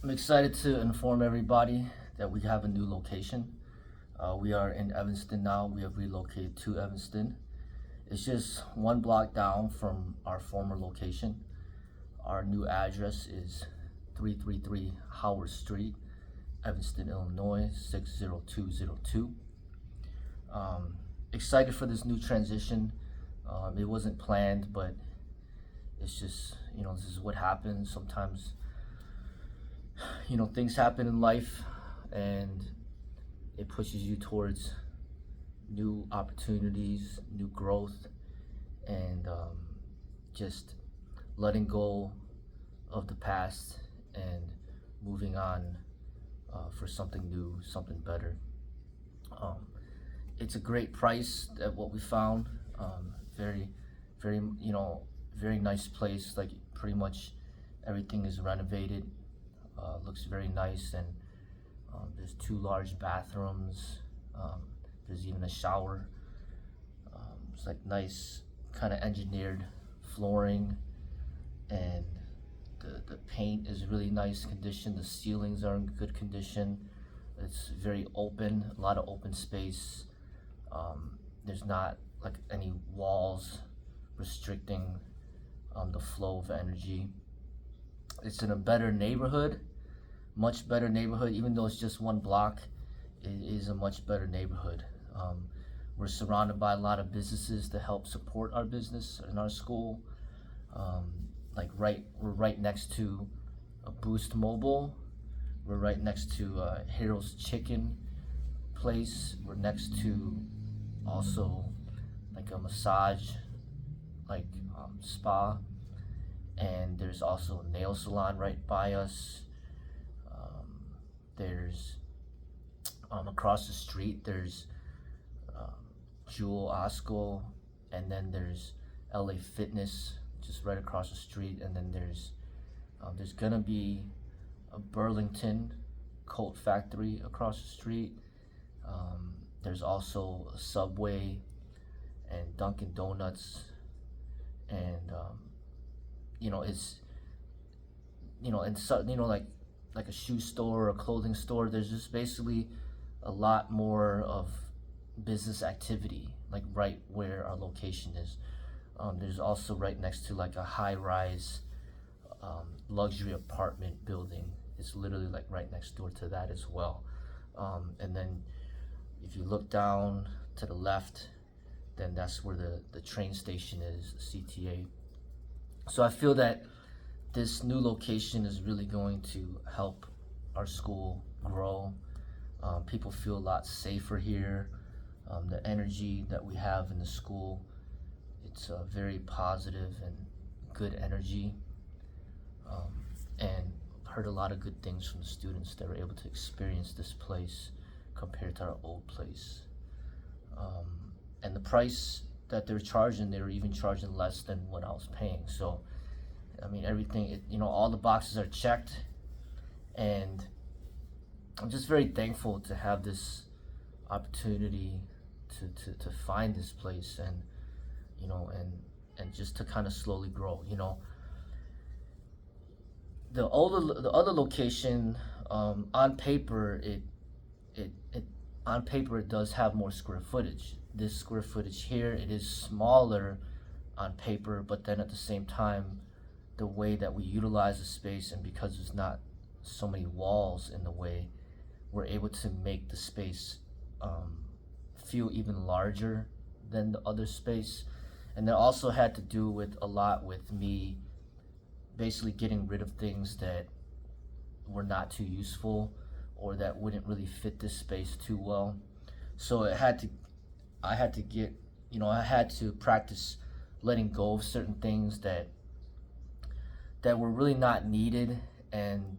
I'm excited to inform everybody that we have a new location. We are in Evanston now. We have relocated to Evanston. It's just one block down from our former location. Our new address is 333 Howard Street, Evanston, Illinois, 60202. Excited for this new transition. It wasn't planned, but it's just, this is what happens. Sometimes, things happen in life and it pushes you towards new opportunities, new growth, and just letting go of the past and moving on for something new, something better. It's a great price at what we found. Very, very, very nice place. Like pretty much everything is renovated. Looks very nice, and there's 2 large bathrooms. There's even a shower. It's like nice kind of engineered flooring, and the paint is really nice condition. The ceilings are in good condition. It's very open, a lot of open space. There's not like any walls restricting the flow of energy. It's in a better neighborhood, much better neighborhood. Even though it's just one block, it is a much better neighborhood. We're surrounded by a lot of businesses to help support our business and our school. We're right next to a Boost Mobile. We're right next to Heroes Chicken place. We're next to also like a massage spa, and there's also a nail salon right by us. There's across the street there's Jewel Osco, and then there's LA Fitness just right across the street, and then there's gonna be a Burlington Coat Factory across the street. There's also a Subway and Dunkin' Donuts, and it's and so like a shoe store or a clothing store. There's just basically a lot more of business activity like right where our location is. There's also right next to like a high-rise luxury apartment building. It's literally like right next door to that as well. And then if you look down to the left, then that's where the train station is, the CTA. So I feel that this new location is really going to help our school grow. People feel a lot safer here. The energy that we have in the school, it's very positive and good energy. And heard a lot of good things from the students that were able to experience this place compared to our old place. And the price that they're charging, they were even charging less than what I was paying. So, I mean, everything, all the boxes are checked, and I'm just very thankful to have this opportunity to find this place, and and just to kind of slowly grow. The other location, on paper it does have more square footage. This square footage here, it is smaller on paper, but then at the same time, the way that we utilize the space, and because there's not so many walls in the way, we're able to make the space feel even larger than the other space. And that also had to do with a lot with me basically getting rid of things that were not too useful or that wouldn't really fit this space too well. So I had to practice letting go of certain things that were really not needed, and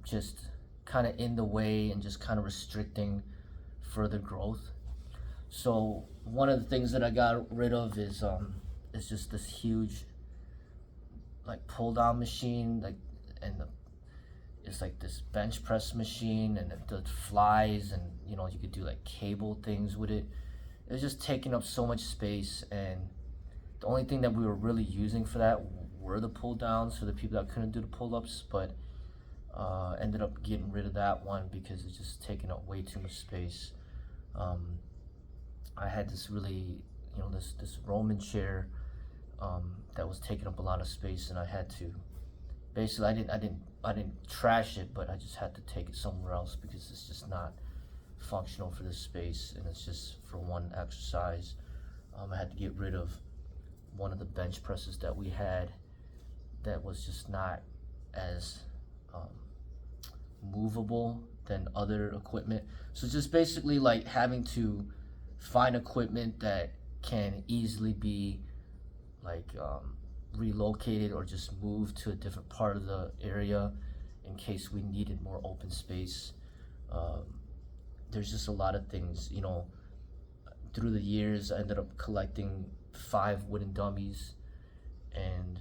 just kind of in the way and just kind of restricting further growth. So one of the things that I got rid of is just this huge like pull down machine, it's like this bench press machine, and it does flies, and you could do like cable things with it. It was just taking up so much space, and the only thing that we were really using for that were the pull downs for the people that couldn't do the pull-ups, but ended up getting rid of that one because it's just taking up way too much space. I had this really, this Roman chair that was taking up a lot of space, and I had to basically, I didn't trash it, but I just had to take it somewhere else because it's just not functional for this space, and it's just for one exercise. I had to get rid of one of the bench presses that we had that was just not as movable than other equipment. So just basically like having to find equipment that can easily be like relocated or just moved to a different part of the area in case we needed more open space. There's just a lot of things, through the years I ended up collecting 5 wooden dummies, and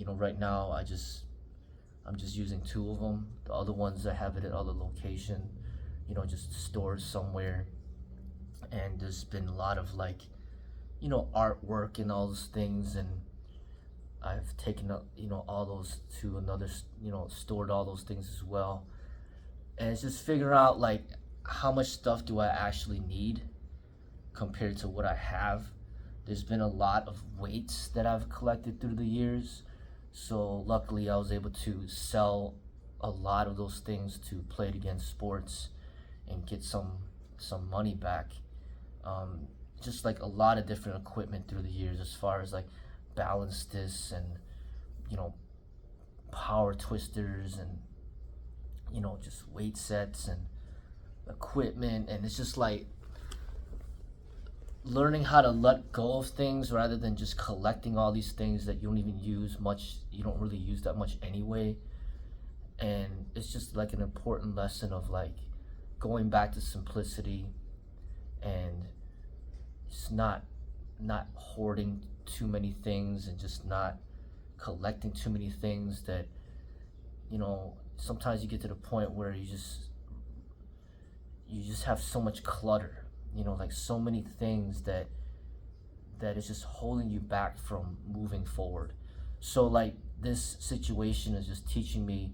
right now I'm just using 2 of them. The other ones I have it at other location, just stored somewhere. And there's been a lot of like artwork and all those things, and I've taken up all those to another, stored all those things as well. And it's just figuring out like how much stuff do I actually need compared to what I have. There's been a lot of weights that I've collected through the years, so luckily I was able to sell a lot of those things to Play It Again Sports and get some money back. Just like a lot of different equipment through the years, as far as like balance discs and power twisters and just weight sets and equipment. And it's just like learning how to let go of things rather than just collecting all these things that you don't even use much, you don't really use that much anyway. And it's just like an important lesson of like going back to simplicity and just not hoarding too many things, and just not collecting too many things that sometimes you get to the point where you just have so much clutter, like so many things that is just holding you back from moving forward. So like this situation is just teaching me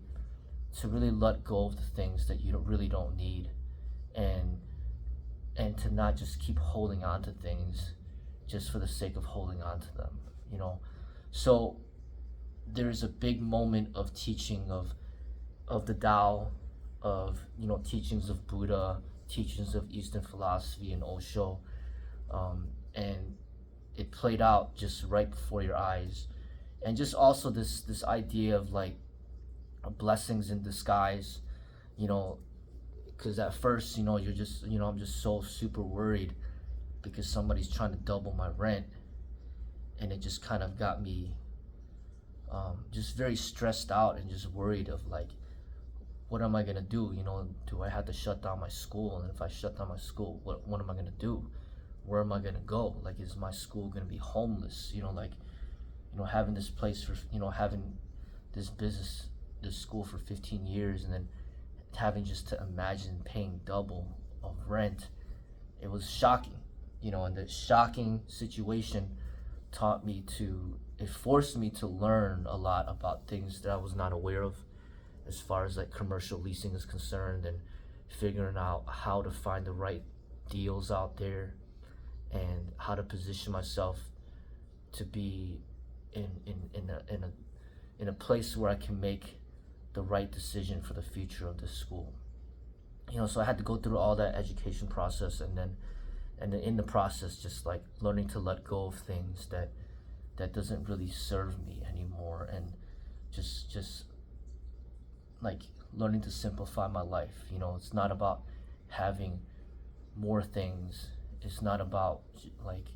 to really let go of the things that you really don't need, and to not just keep holding on to things just for the sake of holding on to them, So there's a big moment of teaching of the Tao, of teachings of Buddha, teachings of Eastern philosophy and Osho, and it played out just right before your eyes. And just also this idea of like blessings in disguise, because at first you're just I'm just so super worried because somebody's trying to double my rent, and it just kind of got me just very stressed out and just worried of like, what am I gonna do? Do I have to shut down my school? And if I shut down my school, what am I gonna do? Where am I gonna go? Like, is my school gonna be homeless? Having this place for having this business, this school for 15 years, and then having just to imagine paying double of rent, it was shocking, and the shocking situation it forced me to learn a lot about things that I was not aware of, as far as like commercial leasing is concerned, and figuring out how to find the right deals out there, and how to position myself to be in a place where I can make the right decision for the future of this school. So I had to go through all that education process, and then in the process just like learning to let go of things that doesn't really serve me anymore, and just like learning to simplify my life. It's not about having more things. It's not about like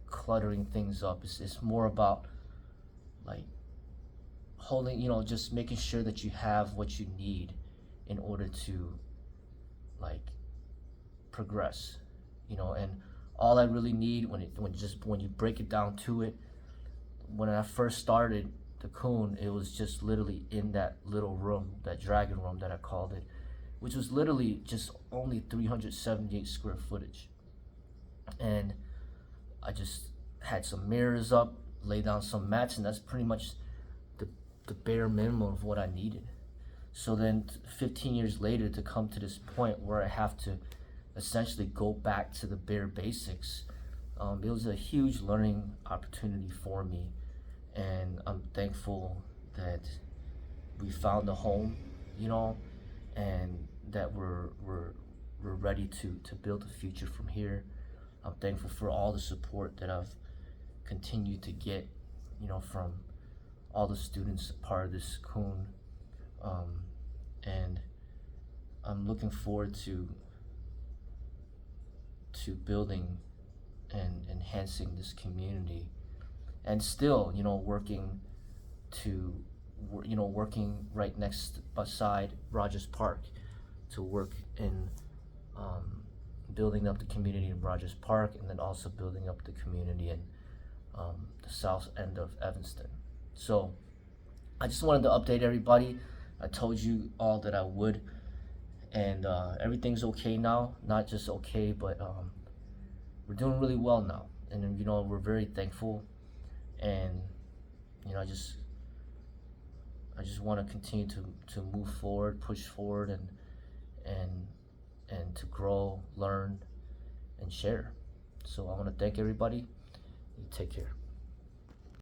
cluttering things up. It's more about like holding, just making sure that you have what you need in order to like progress, and all I really need when you break it down to it, when I first started the Kune, it was just literally in that little room, that dragon room that I called it, which was literally just only 378 square footage. And I just had some mirrors up, lay down some mats, and that's pretty much the, the bare minimum of what I needed. So then 15 years later, to come to this point where I have to essentially go back to the bare basics, it was a huge learning opportunity for me, and I'm thankful that we found a home, you know, and that we're ready to build a future from here. I'm thankful for all the support that I've continued to get, you know, from all the students part of this Kune, and I'm looking forward to building and enhancing this community, and still, you know, working right next beside Rogers Park, to work in building up the community in Rogers Park, and then also building up the community in the south end of Evanston. So I just wanted to update everybody. I told you all that I would, and everything's okay now. Not just okay, but we're doing really well now, and you know, we're very thankful. And you know, I just want to continue to move forward, push forward, and to grow, learn, and share. So I want to thank everybody. You take care.